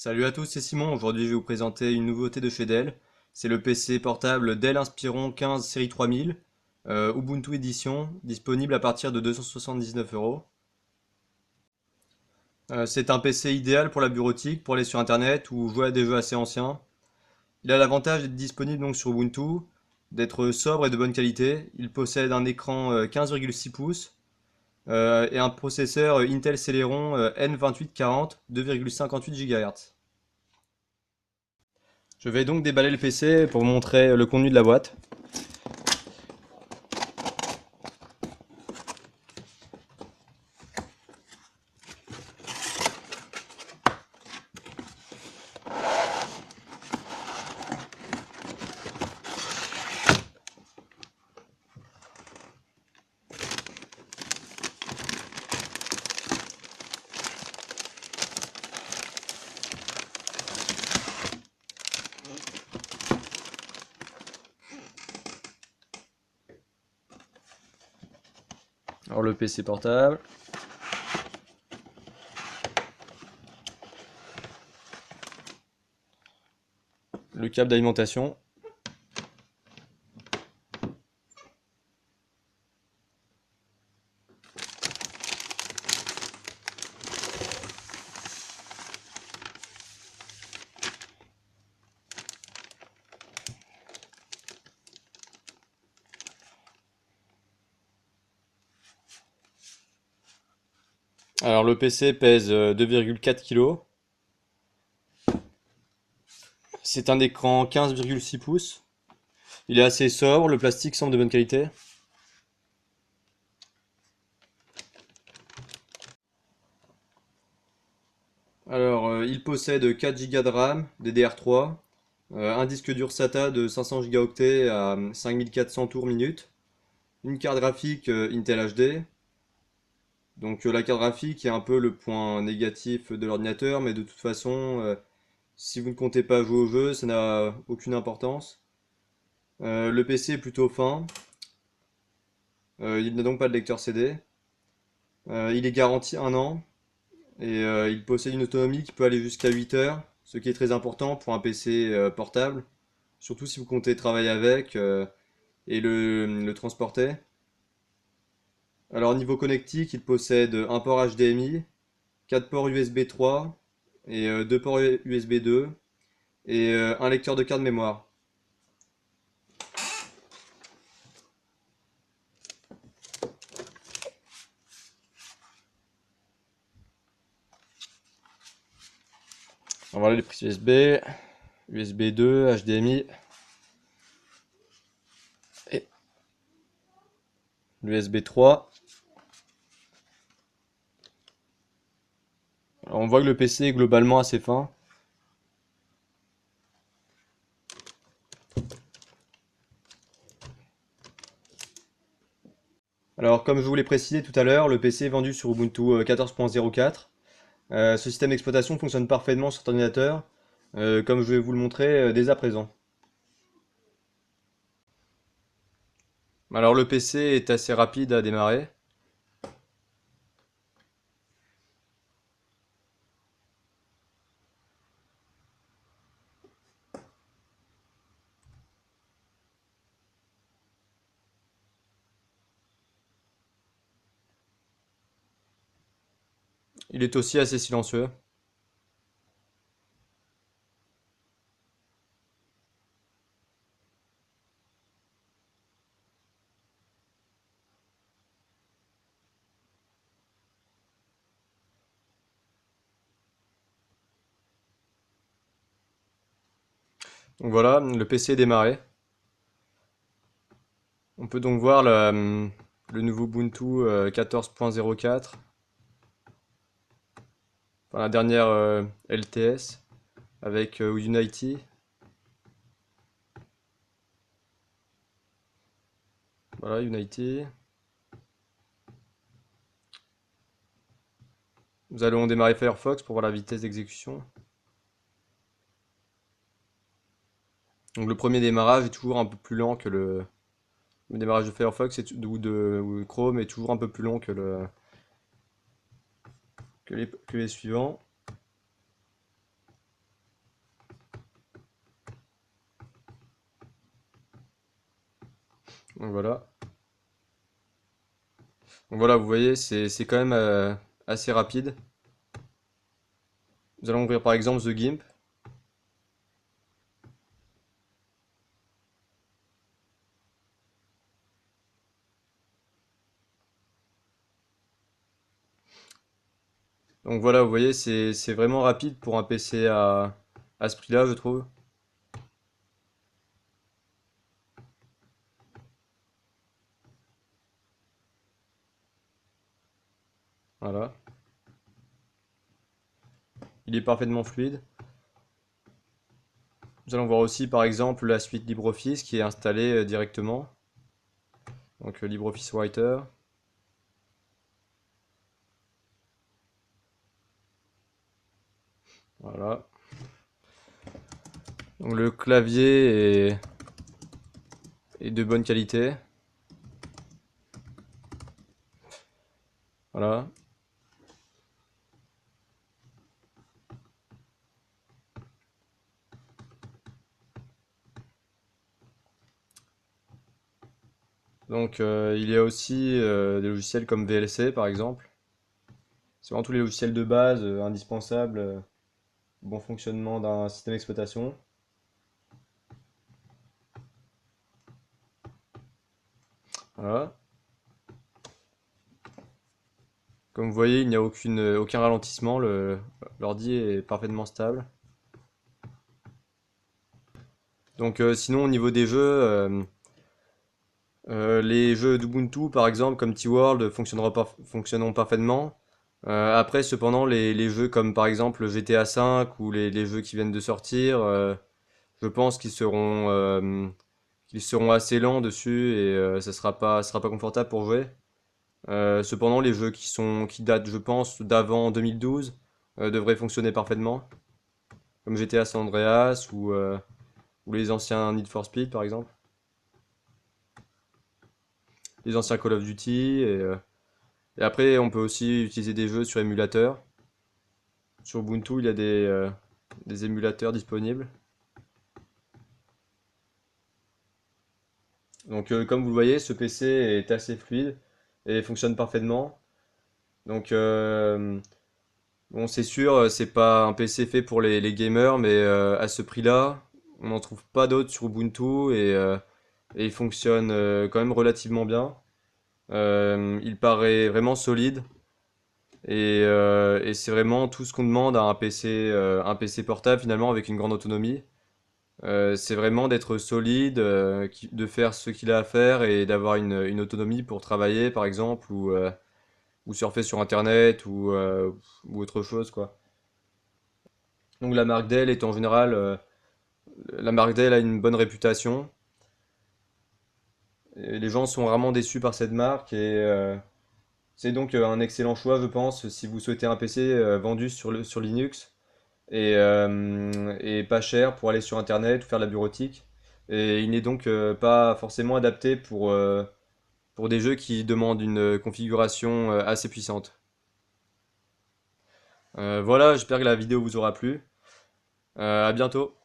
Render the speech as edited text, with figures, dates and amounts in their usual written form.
Salut à tous, c'est Simon. Aujourd'hui, je vais vous présenter une nouveauté de chez Dell. C'est le PC portable Dell Inspiron 15 série 3000, Ubuntu Edition, disponible à partir de 279 euros. C'est un PC idéal pour la bureautique, pour aller sur Internet ou jouer à des jeux assez anciens. Il a l'avantage d'être disponible donc sur Ubuntu, d'être sobre et de bonne qualité. Il possède un écran 15,6 pouces et un processeur Intel Celeron N2840 2,58 GHz. Je vais donc déballer le PC pour vous montrer le contenu de la boîte. Alors le PC portable. Le câble d'alimentation. Alors le PC pèse 2,4 kg. C'est un écran 15,6 pouces. Il est assez sobre, le plastique semble de bonne qualité. Alors il possède 4 Go de RAM, DDR3, un disque dur SATA de 500 Go à 5400 tours minute, une carte graphique Intel HD. Donc la carte graphique est un peu le point négatif de l'ordinateur, mais de toute façon, si vous ne comptez pas jouer au jeu, ça n'a aucune importance. Le PC est plutôt fin, il n'a donc pas de lecteur CD. Il est garanti 1 an et il possède une autonomie qui peut aller jusqu'à 8 heures, ce qui est très important pour un PC portable, surtout si vous comptez travailler avec et le transporter. Alors niveau connectique, il possède un port HDMI, 4 ports USB 3 et 2 ports USB 2 et un lecteur de carte mémoire. Alors voilà les prises USB, USB 2, HDMI et l'USB 3. Alors on voit que le PC est globalement assez fin. Alors comme je vous l'ai précisé tout à l'heure, le PC est vendu sur Ubuntu 14.04. Ce système d'exploitation fonctionne parfaitement sur cet ordinateur, comme je vais vous le montrer dès à présent. Alors le PC est assez rapide à démarrer. Il est aussi assez silencieux. Donc voilà, le PC est démarré. On peut donc voir le nouveau Ubuntu 14.04, enfin, la dernière LTS avec Unity. Voilà, Unity. Nous allons démarrer Firefox pour voir la vitesse d'exécution. Donc le premier démarrage est toujours un peu plus lent que le démarrage de Firefox ou Chrome est toujours un peu plus long que les suivants. Donc voilà. Donc voilà, vous voyez, c'est quand même assez rapide. Nous allons ouvrir par exemple The Gimp. Donc voilà, vous voyez, c'est vraiment rapide pour un PC à ce prix-là, je trouve. Voilà. Il est parfaitement fluide. Nous allons voir aussi par exemple la suite LibreOffice qui est installée directement. Donc LibreOffice Writer. Voilà. Donc le clavier est de bonne qualité. Voilà. Donc il y a aussi des logiciels comme VLC par exemple. C'est vraiment tous les logiciels de base indispensables au bon fonctionnement d'un système d'exploitation. Voilà. Comme vous voyez, il n'y a aucun ralentissement, l'ordi est parfaitement stable. Donc sinon au niveau des jeux, les jeux d'Ubuntu par exemple comme T-World fonctionneront parfaitement. Après cependant les jeux comme par exemple GTA V ou les jeux qui viennent de sortir, je pense qu'ils seront assez lents dessus et ça sera pas confortable pour jouer. Cependant les jeux qui datent je pense d'avant 2012 devraient fonctionner parfaitement, comme GTA San Andreas ou les anciens Need for Speed par exemple, les anciens Call of Duty et après on peut aussi utiliser des jeux sur émulateur. Sur Ubuntu il y a des émulateurs disponibles. Donc comme vous le voyez ce PC est assez fluide et fonctionne parfaitement. Donc bon c'est sûr c'est pas un PC fait pour les gamers mais à ce prix-là on n'en trouve pas d'autres sur Ubuntu et il fonctionne quand même relativement bien. Il paraît vraiment solide et c'est vraiment tout ce qu'on demande à un PC portable finalement avec une grande autonomie. C'est vraiment d'être solide, de faire ce qu'il a à faire et d'avoir une autonomie pour travailler par exemple ou surfer sur internet ou autre chose quoi. Donc la marque Dell est en général, la marque Dell a une bonne réputation. Et les gens sont rarement déçus par cette marque et c'est donc un excellent choix, je pense, si vous souhaitez un PC vendu sur Linux et pas cher pour aller sur Internet ou faire de la bureautique. Et il n'est donc pas forcément adapté pour des jeux qui demandent une configuration assez puissante. Voilà, j'espère que la vidéo vous aura plu. À bientôt.